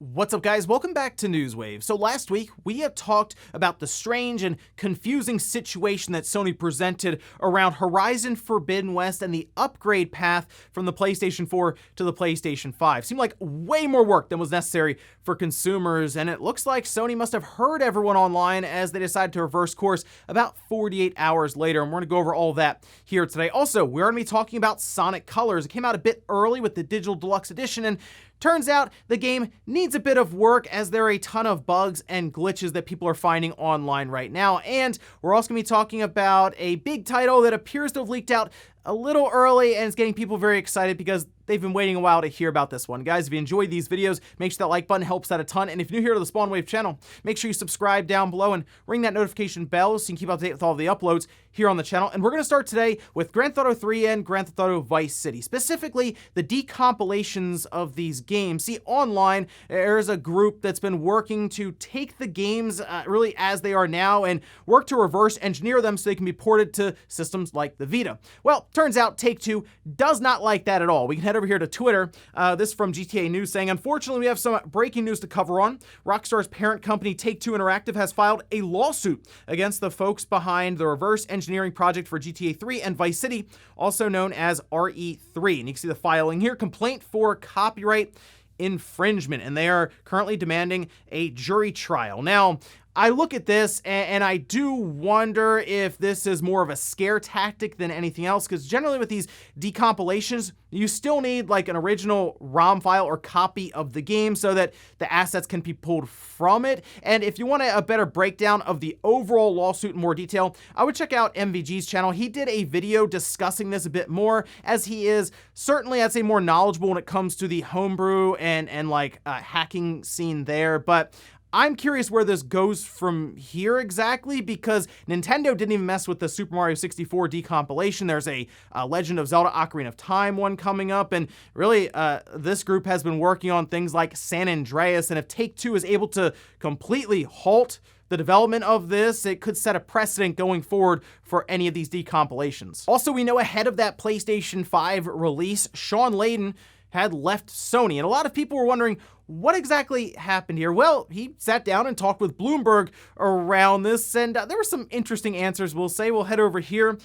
What's up, guys? Welcome back to Newswave. So last week, we had talked about the strange and confusing situation that Sony presented around Horizon Forbidden West and the upgrade path from the PlayStation 4 to the PlayStation 5. Seemed like way more work than was necessary for consumers, and it looks like Sony must have heard everyone online as they decided to reverse course about 48 hours later, and we're going to go over all that here today. Also, we're going to be talking about Sonic Colors. It came out a bit early with the Digital Deluxe Edition, and turns out the game needs a bit of work as there are a ton of bugs and glitches that people are finding online right now. And we're also going to be talking about a big title that appears to have leaked out a little early and is getting people very excited because they've been waiting a while to hear about this one. Guys, if you enjoyed these videos, make sure that like button helps out a ton. And if you're new here to the SpawnWave channel, make sure you subscribe down below and ring that notification bell so you can keep up to date with all the uploads here on the channel. And we're going to start today with Grand Theft Auto 3 and Grand Theft Auto Vice City, specifically the decompilations of these games. See, online, there's a group that's been working to take the games really as they are now and work to reverse engineer them so they can be ported to systems like the Vita. Well, turns out Take-Two does not like that at all. We can head over here to Twitter. This from GTA News saying, unfortunately, we have some breaking news to cover on. Rockstar's parent company Take-Two Interactive has filed a lawsuit against the folks behind the reverse engineering project for GTA 3 and Vice City, also known as RE3. And you can see the filing here, complaint for copyright infringement, and they are currently demanding a jury trial. Now, I look at this and I do wonder if this is more of a scare tactic than anything else, because generally with these decompilations, you still need like an original ROM file or copy of the game so that the assets can be pulled from it. And if you want a better breakdown of the overall lawsuit in more detail, I would check out MVG's channel. He did a video discussing this a bit more, as he is certainly, I'd say, more knowledgeable when it comes to the homebrew and like hacking scene there. But I'm curious where this goes from here exactly, because Nintendo didn't even mess with the Super Mario 64 decompilation. There's a Legend of Zelda Ocarina of Time one coming up, and really this group has been working on things like San Andreas, and if Take-Two is able to completely halt the development of this, it could set a precedent going forward for any of these decompilations. Also, we know ahead of that PlayStation 5 release, Shawn Layden had left Sony, and a lot of people were wondering, what exactly happened here? Well, he sat down and talked with Bloomberg around this, and there were some interesting answers, we'll say. We'll head over here.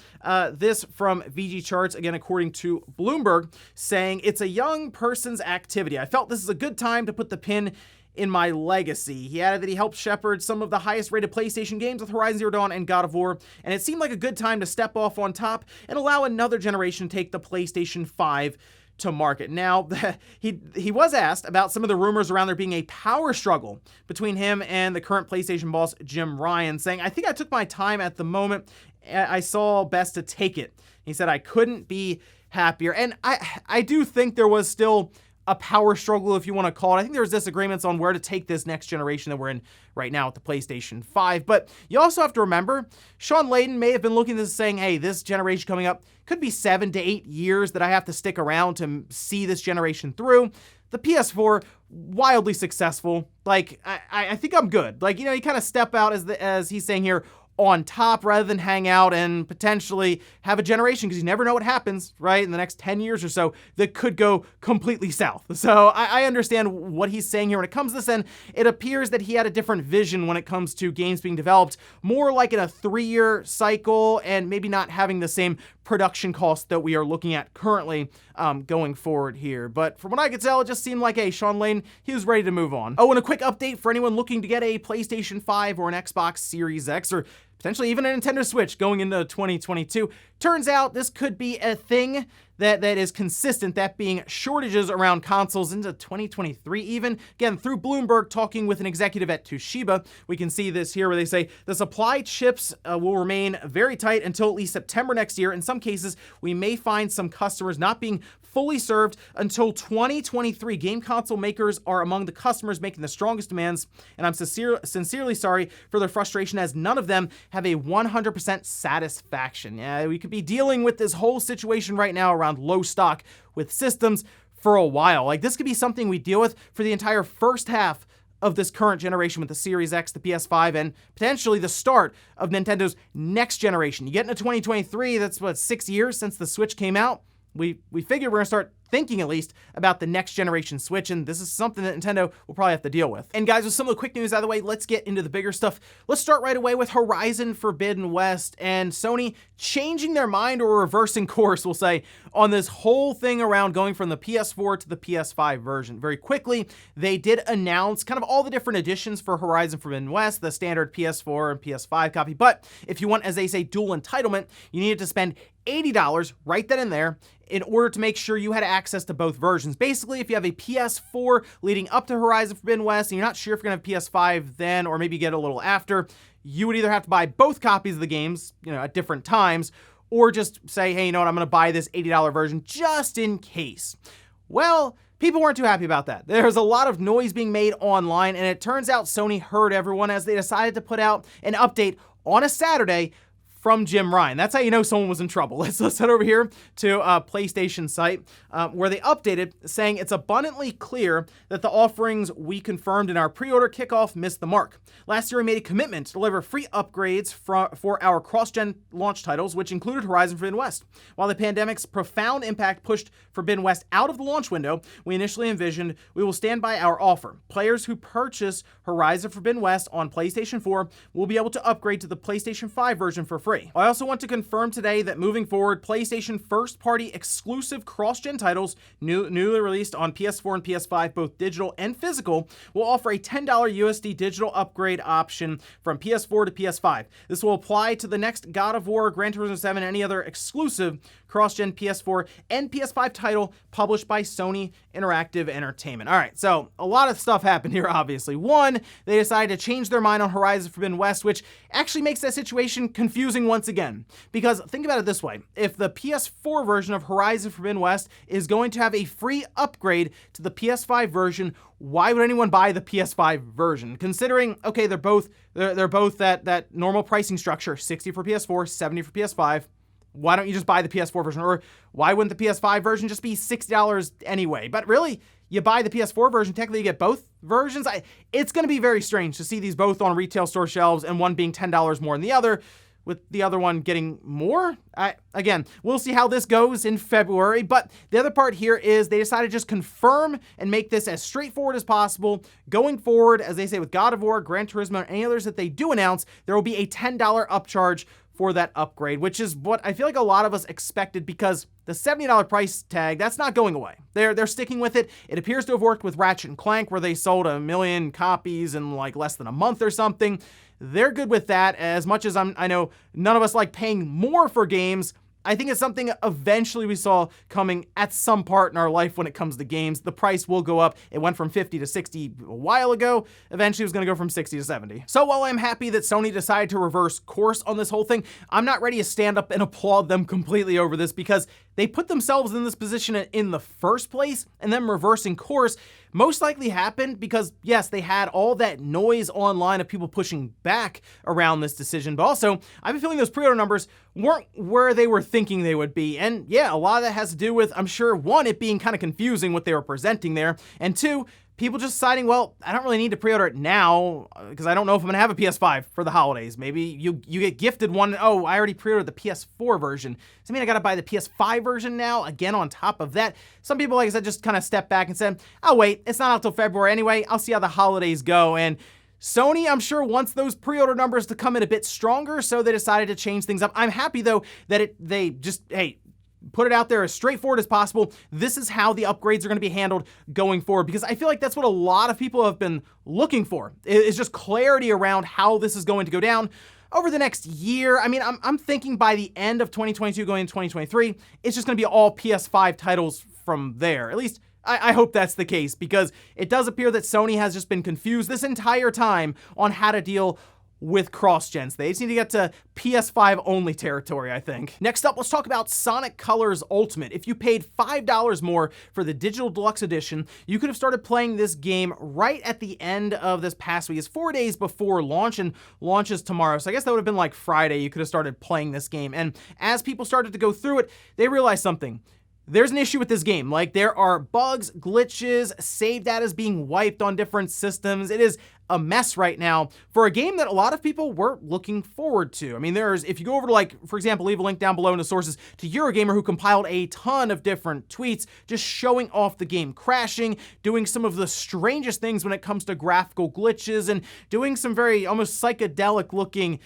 This from VG Charts, again, according to Bloomberg, saying, it's a young person's activity. I felt this is a good time to put the pin in my legacy. He added that he helped shepherd some of the highest rated PlayStation games with Horizon Zero Dawn and God of War, and it seemed like a good time to step off on top and allow another generation to take the PlayStation 5 to market. Now, he was asked about some of the rumors around there being a power struggle between him and the current PlayStation boss, Jim Ryan, saying, I think I took my time at the moment. I saw best to take it. He said, I couldn't be happier. And I do think there was still a power struggle, if you want to call it. I think there's disagreements on where to take this next generation that we're in right now with the PlayStation 5. But you also have to remember, Shawn Layden may have been looking at this saying, hey, this generation coming up could be 7 to 8 years that I have to stick around to see this generation through. The PS4, wildly successful. Like, I think I'm good. Like, you know, you kind of step out, as he's saying here, on top rather than hang out and potentially have a generation, because you never know what happens, right, in the next 10 years or so that could go completely south. So I understand what he's saying here when it comes to this, and it appears that he had a different vision when it comes to games being developed, more like in a 3-year cycle and maybe not having the same production costs that we are looking at currently going forward here. But from what I could tell, it just seemed like, hey, Shawn Layden, he was ready to move on. Oh, and a quick update for anyone looking to get a PlayStation 5 or an Xbox Series X, or potentially even a Nintendo Switch going into 2022. Turns out this could be a thing that is consistent, that being shortages around consoles into 2023 even. Again, through Bloomberg, talking with an executive at Toshiba, we can see this here where they say the supply chips will remain very tight until at least September next year. In some cases, we may find some customers not being fully served until 2023. Game console makers are among the customers making the strongest demands, and I'm sincerely sorry for their frustration, as none of them have a 100% satisfaction. Yeah, we could be dealing with this whole situation right now around low stock with systems for a while. Like, this could be something we deal with for the entire first half of this current generation with the Series X, the PS5, and potentially the start of Nintendo's next generation. You get into 2023, that's what, 6 years since the Switch came out? We figured we're gonna start thinking at least about the next generation Switch, and this is something that Nintendo will probably have to deal with. And guys, with some of the quick news out of the way, let's get into the bigger stuff. Let's start right away with Horizon Forbidden West and Sony changing their mind, or reversing course, we'll say, on this whole thing around going from the PS4 to the PS5 version. Very quickly, they did announce kind of all the different editions for Horizon Forbidden West, the standard PS4 and PS5 copy, but if you want, as they say, dual entitlement, you needed to spend $80 right then and there in order to make sure you had access to both versions. Basically, if you have a PS4 leading up to Horizon Forbidden West and you're not sure if you're going to have PS5 then, or maybe get a little after, you would either have to buy both copies of the games, at different times, or just say, hey, you know what, I'm going to buy this $80 version just in case. Well, people weren't too happy about that. There's a lot of noise being made online, and it turns out Sony heard everyone as they decided to put out an update on a Saturday from Jim Ryan. That's how you know someone was in trouble. Let's head over here to a PlayStation site where they updated, saying it's abundantly clear that the offerings we confirmed in our pre-order kickoff missed the mark. Last year, we made a commitment to deliver free upgrades for our cross-gen launch titles, which included Horizon Forbidden West. While the pandemic's profound impact pushed Forbidden West out of the launch window, we initially envisioned we will stand by our offer. Players who purchase Horizon Forbidden West on PlayStation 4 will be able to upgrade to the PlayStation 5 version for free. I also want to confirm today that moving forward, PlayStation first-party exclusive cross-gen titles, newly released on PS4 and PS5, both digital and physical, will offer a $10 USD digital upgrade option from PS4 to PS5. This will apply to the next God of War, Gran Turismo 7, and any other exclusive cross-gen PS4 and PS5 title published by Sony Interactive Entertainment. All right, so a lot of stuff happened here, obviously. One, they decided to change their mind on Horizon Forbidden West, which actually makes that situation confusing once again. Because think about it this way. If the PS4 version of Horizon Forbidden West is going to have a free upgrade to the PS5 version, why would anyone buy the PS5 version? Considering, okay, they're both that normal pricing structure, 60 for PS4, 70 for PS5. Why don't you just buy the PS4 version? Or why wouldn't the PS5 version just be $60 anyway? But really, you buy the PS4 version, technically you get both versions. It's going to be very strange to see these both on retail store shelves and one being $10 more than the other, with the other one getting more. Again, we'll see how this goes in February, but the other part here is they decided to just confirm and make this as straightforward as possible. Going forward, as they say with God of War, Gran Turismo, and any others that they do announce, there will be a $10 upcharge for that upgrade, which is what I feel like a lot of us expected, because the $70 price tag, that's not going away. They're sticking with it. It appears to have worked with Ratchet & Clank, where they sold 1 million copies in like less than a month or something. They're good with that. As much as I know none of us like paying more for games, I think it's something eventually we saw coming at some part in our life when it comes to games. The price will go up. It went from 50 to 60 a while ago. Eventually it was going to go from 60 to 70. So while I'm happy that Sony decided to reverse course on this whole thing, I'm not ready to stand up and applaud them completely over this, because they put themselves in this position in the first place, and them reversing course most likely happened because, yes, they had all that noise online of people pushing back around this decision, but also I have a feeling those pre-order numbers weren't where they were thinking they would be. And yeah, a lot of that has to do with, I'm sure, one, it being kind of confusing what they were presenting there, and two, people just deciding, well, I don't really need to pre-order it now because I don't know if I'm going to have a PS5 for the holidays. Maybe you get gifted one. Oh, I already pre-ordered the PS4 version. Does that mean I got to buy the PS5 version now? Again, on top of that, some people, like I said, just kind of stepped back and said, oh, wait, it's not out till February anyway. I'll see how the holidays go. And Sony, I'm sure, wants those pre-order numbers to come in a bit stronger, so they decided to change things up. I'm happy, though, that they just, hey, put it out there as straightforward as possible. This is how the upgrades are going to be handled going forward, because I feel like that's what a lot of people have been looking for, is just clarity around how this is going to go down over the next year. I mean, I'm thinking by the end of 2022 going into 2023, it's just going to be all PS5 titles from there. At least I hope that's the case, because it does appear that Sony has just been confused this entire time on how to deal with cross-gens. They just need to get to PS5 only territory, I think. Next up, let's talk about Sonic Colors Ultimate. If you paid $5 more for the Digital Deluxe Edition, you could have started playing this game right at the end of this past week. It's 4 days before launch, and launch is tomorrow. So I guess that would have been like Friday. You could have started playing this game. And as people started to go through it, they realized something. There's an issue with this game. Like, there are bugs, glitches, save data is being wiped on different systems. It is a mess right now for a game that a lot of people were looking forward to. I mean, if you go over to, like, for example, leave a link down below in the sources to Eurogamer, who compiled a ton of different tweets just showing off the game crashing, doing some of the strangest things when it comes to graphical glitches, and doing some very almost psychedelic looking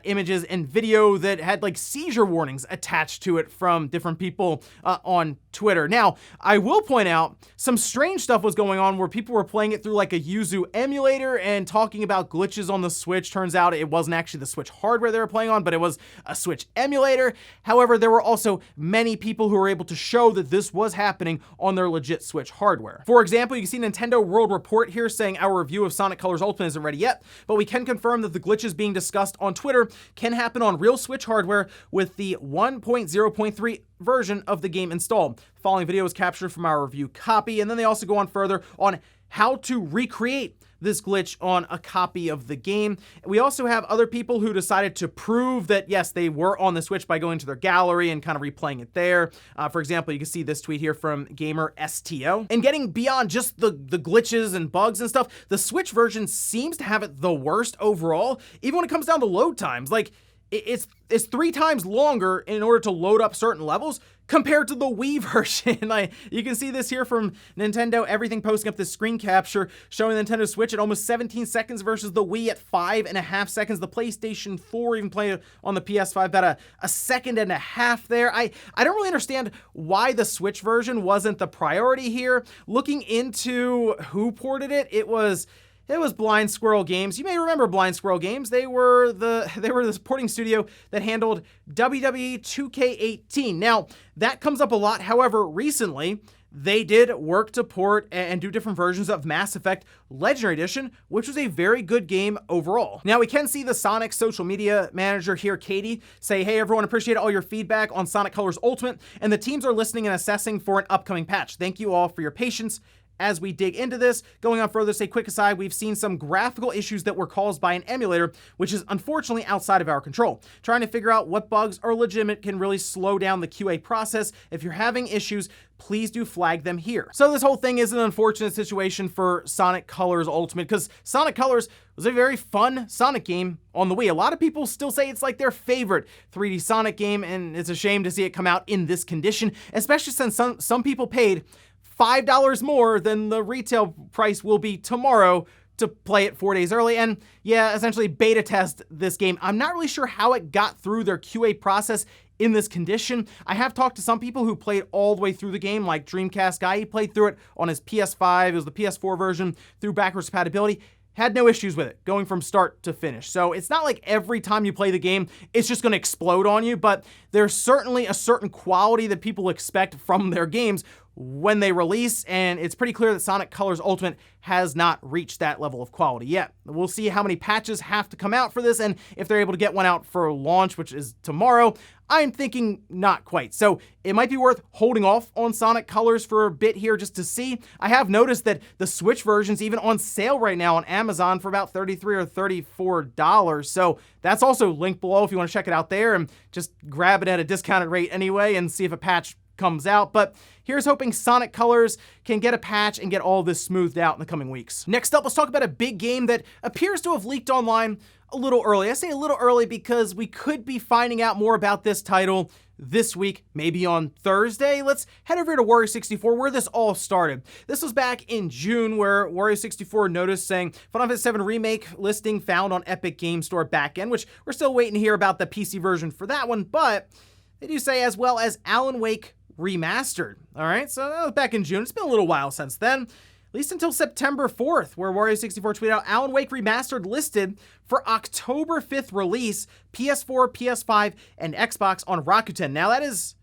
images and video that had like seizure warnings attached to it from different people on Twitter. Now, I will point out some strange stuff was going on where people were playing it through like a Yuzu emulator and talking about glitches on the Switch. Turns out it wasn't actually the Switch hardware they were playing on, but it was a Switch emulator. However, there were also many people who were able to show that this was happening on their legit Switch hardware. For example, you can see Nintendo World Report here saying our review of Sonic Colors Ultimate isn't ready yet, but we can confirm that the glitches being discussed on Twitter can happen on real Switch hardware with the 1.0.3 version of the game installed. The following video was captured from our review copy, and then they also go on further on how to recreate this glitch on a copy of the game. We also have other people who decided to prove that, yes, they were on the Switch by going to their gallery and kind of replaying it there. For example, you can see this tweet here from Gamer STO. And getting beyond just the glitches and bugs and stuff, the Switch version seems to have it the worst overall, even when it comes down to load times. Like, it's 3 times longer in order to load up certain levels compared to the Wii version. You can see this here from Nintendo, everything posting up this screen capture showing the Nintendo Switch at almost 17 seconds versus the Wii at 5.5 seconds. The PlayStation 4 even played on the PS5 about a second and a half there. I don't really understand why the Switch version wasn't the priority here. Looking into who ported it, it was Blind Squirrel Games. You may remember Blind Squirrel Games. They were the porting studio that handled WWE 2K18. Now, that comes up a lot. However, recently, they did work to port and do different versions of Mass Effect Legendary Edition, which was a very good game overall. Now, we can see the Sonic social media manager here, Katie, say, "Hey everyone, appreciate all your feedback on Sonic Colors Ultimate, and the teams are listening and assessing for an upcoming patch. Thank you all for your patience as we dig into this." Going on further, say, "Quick aside, we've seen some graphical issues that were caused by an emulator, which is unfortunately outside of our control. Trying to figure out what bugs are legitimate can really slow down the QA process. If you're having issues, please do flag them here." So this whole thing is an unfortunate situation for Sonic Colors Ultimate, because Sonic Colors was a very fun Sonic game on the Wii. A lot of people still say it's like their favorite 3D Sonic game, and it's a shame to see it come out in this condition, especially since some people paid $5 more than the retail price will be tomorrow to play it 4 days early and, yeah, essentially beta test this game. I'm not really sure how it got through their QA process in this condition. I have talked to some people who played all the way through the game, like Dreamcast Guy. He played through it on his PS5. It was the PS4 version through backwards compatibility. Had no issues with it, going from start to finish. So it's not like every time you play the game, it's just going to explode on you, but there's certainly a certain quality that people expect from their games when they release, and it's pretty clear that Sonic Colors Ultimate has not reached that level of quality yet. We'll see how many patches have to come out for this, and if they're able to get one out for launch, which is tomorrow. I'm thinking not quite. So it might be worth holding off on Sonic Colors for a bit here just to see. I have noticed that the Switch version's even on sale right now on Amazon for about $33 or $34. So that's also linked below if you want to check it out there and just grab it at a discounted rate anyway and see if a patch comes out. But here's hoping Sonic Colors can get a patch and get all this smoothed out in the coming weeks. Next up, let's talk about a big game that appears to have leaked online a little early. I say a little early because we could be finding out more about this title this week, maybe on Thursday. Let's head over to Wario64, where this all started. This was back in June, where Wario64 noticed saying Final Fantasy VII Remake listing found on Epic Game Store backend, which we're still waiting to hear about the PC version for that one, but they do say as well as Alan Wake Remastered. All right, so that was back in June. It's been a little while since then. At least until September 4th, where Wario64 tweeted out Alan Wake Remastered listed for October 5th release, PS4, PS5, and Xbox on Rakuten. Now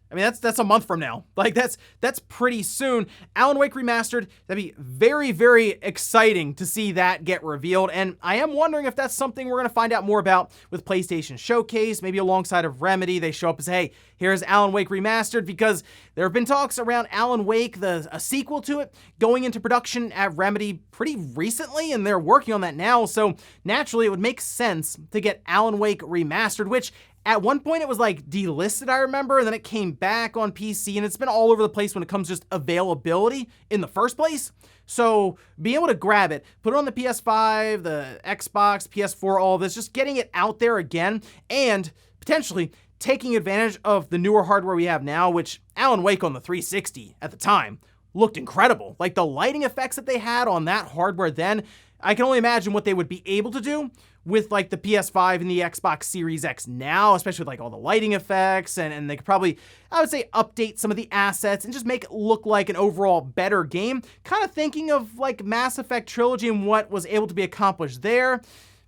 that's a month from now. Like that's pretty soon. Alan Wake Remastered, that'd be very, very exciting to see that get revealed. And I am wondering if that's something we're gonna find out more about with PlayStation Showcase, maybe alongside of Remedy. They show up as, hey, here's Alan Wake Remastered, because there have been talks around Alan Wake, a sequel to it, going into production at Remedy pretty recently, and they're working on that now. So naturally, it would make sense to get Alan Wake Remastered, which At one point it was like delisted, I remember, and then it came back on PC, and it's been all over the place when it comes to just availability in the first place. So being able to grab it, put it on the PS5, the Xbox, PS4, all of this, just getting it out there again, and potentially taking advantage of the newer hardware we have now, which Alan Wake on the 360 at the time looked incredible. Like the lighting effects that they had on that hardware then, I can only imagine what they would be able to do with like the PS5 and the Xbox Series X now, especially with like all the lighting effects, and they could probably, I would say, update some of the assets and just make it look like an overall better game. Kind of thinking of like Mass Effect Trilogy and what was able to be accomplished there.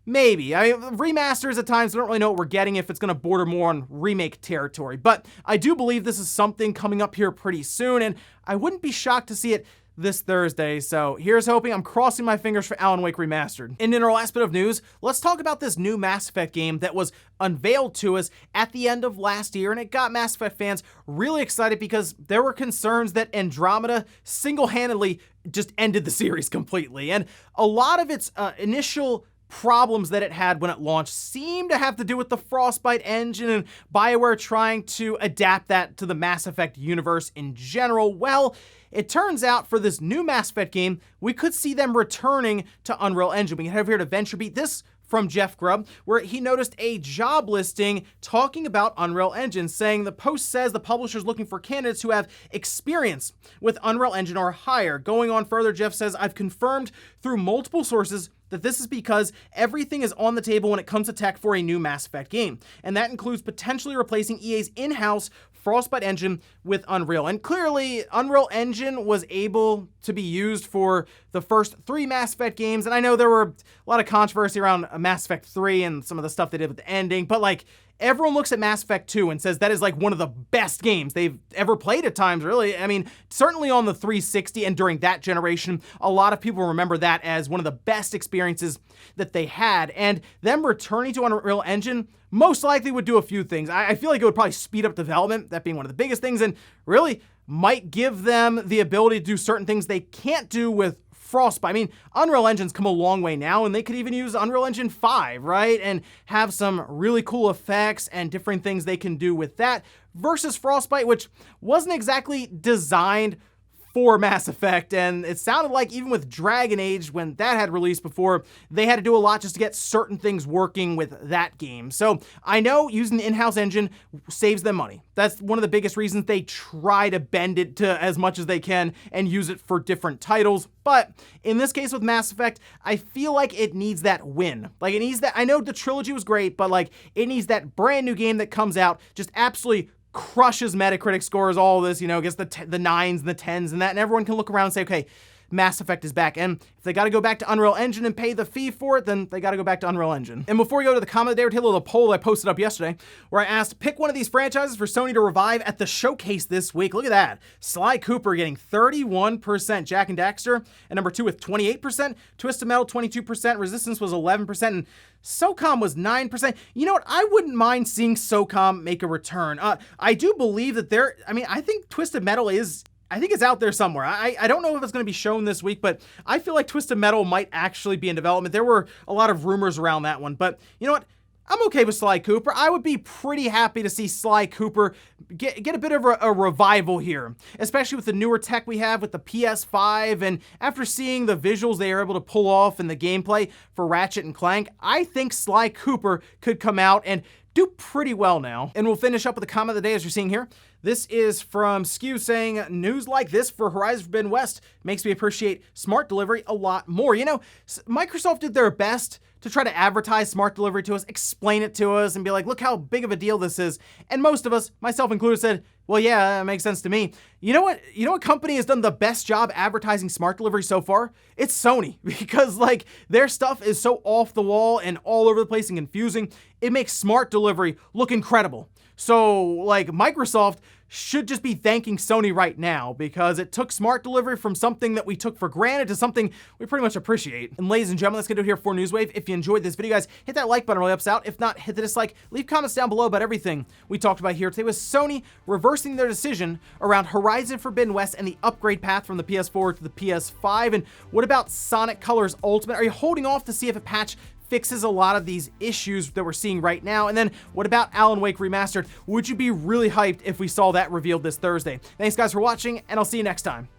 Maybe. I mean, remasters at times, I don't really know what we're getting if it's going to border more on remake territory, but I do believe this is something coming up here pretty soon, and I wouldn't be shocked to see it this Thursday, so here's hoping. I'm crossing my fingers for Alan Wake Remastered. And in our last bit of news, let's talk about this new Mass Effect game that was unveiled to us at the end of last year, and it got Mass Effect fans really excited because there were concerns that Andromeda single-handedly just ended the series completely, and a lot of its initial problems that it had when it launched seem to have to do with the Frostbite engine and BioWare trying to adapt that to the Mass Effect universe in general. Well, it turns out for this new Mass Effect game, we could see them returning to Unreal Engine. We can head over here to VentureBeat. This from Jeff Grubb, where he noticed a job listing talking about Unreal Engine, saying the post says the publisher's looking for candidates who have experience with Unreal Engine or higher. Going on further, Jeff says, I've confirmed through multiple sources that this is because everything is on the table when it comes to tech for a new Mass Effect game. And that includes potentially replacing EA's in-house Frostbite engine with Unreal. And clearly, Unreal Engine was able to be used for the first 3 Mass Effect games. And I know there were a lot of controversy around Mass Effect 3 and some of the stuff they did with the ending, but like, everyone looks at Mass Effect 2 and says that is like one of the best games they've ever played at times, really. I mean, certainly on the 360 and during that generation, a lot of people remember that as one of the best experiences that they had. And them returning to Unreal Engine most likely would do a few things. I feel like it would probably speed up development, that being one of the biggest things, and really might give them the ability to do certain things they can't do with Frostbite. I mean, Unreal Engine's come a long way now, and they could even use Unreal Engine 5, right? And have some really cool effects and different things they can do with that, versus Frostbite, which wasn't exactly designed for Mass Effect, and it sounded like even with Dragon Age, when that had released before, they had to do a lot just to get certain things working with that game. So I know using the in-house engine saves them money. That's one of the biggest reasons they try to bend it to as much as they can and use it for different titles. But in this case with Mass Effect, I feel like it needs that win. Like it needs that, I know the trilogy was great, but like it needs that brand new game that comes out, just absolutely crushes Metacritic scores, all this, you know, gets the 9s and the 10s and that, and everyone can look around and say, okay, Mass Effect is back. And if they got to go back to Unreal Engine and pay the fee for it, then they got to go back to Unreal Engine. And before we go to the comment there, take a little poll I posted up yesterday where I asked, pick one of these franchises for Sony to revive at the showcase this week. Look at that. Sly Cooper getting 31%, Jak and Daxter at number 2 with 28%, Twisted Metal 22%, Resistance was 11%, and SOCOM was 9%. You know what? I wouldn't mind seeing SOCOM make a return. I do believe that I think Twisted Metal is, I think it's out there somewhere. I don't know if it's going to be shown this week, but I feel like Twisted Metal might actually be in development. There were a lot of rumors around that one, but you know what? I'm okay with Sly Cooper. I would be pretty happy to see Sly Cooper get a bit of a revival here, especially with the newer tech we have with the PS5, and after seeing the visuals they are able to pull off in the gameplay for Ratchet and Clank, I think Sly Cooper could come out and do pretty well now. And we'll finish up with the comment of the day as you're seeing here. This is from Skew saying, news like this for Horizon Forbidden West makes me appreciate smart delivery a lot more. You know, Microsoft did their best to try to advertise smart delivery to us, explain it to us, and be like, look how big of a deal this is. And most of us, myself included, said, well, yeah, that makes sense to me. You know what? You know what company has done the best job advertising smart delivery so far? It's Sony, because like their stuff is so off the wall and all over the place and confusing. It makes smart delivery look incredible. So like Microsoft should just be thanking Sony right now, because it took smart delivery from something that we took for granted to something we pretty much appreciate. And ladies and gentlemen, that's gonna do it here for Newswave. If you enjoyed this video, guys, hit that like button, really helps out. If not, hit the dislike. Leave comments down below about everything we talked about here today with Sony reversing their decision around Horizon Forbidden West and the upgrade path from the PS4 to the PS5. And what about Sonic Colors Ultimate? Are you holding off to see if a patch fixes a lot of these issues that we're seeing right now? And then what about Alan Wake Remastered? Would you be really hyped if we saw that revealed this Thursday? Thanks guys for watching, and I'll see you next time.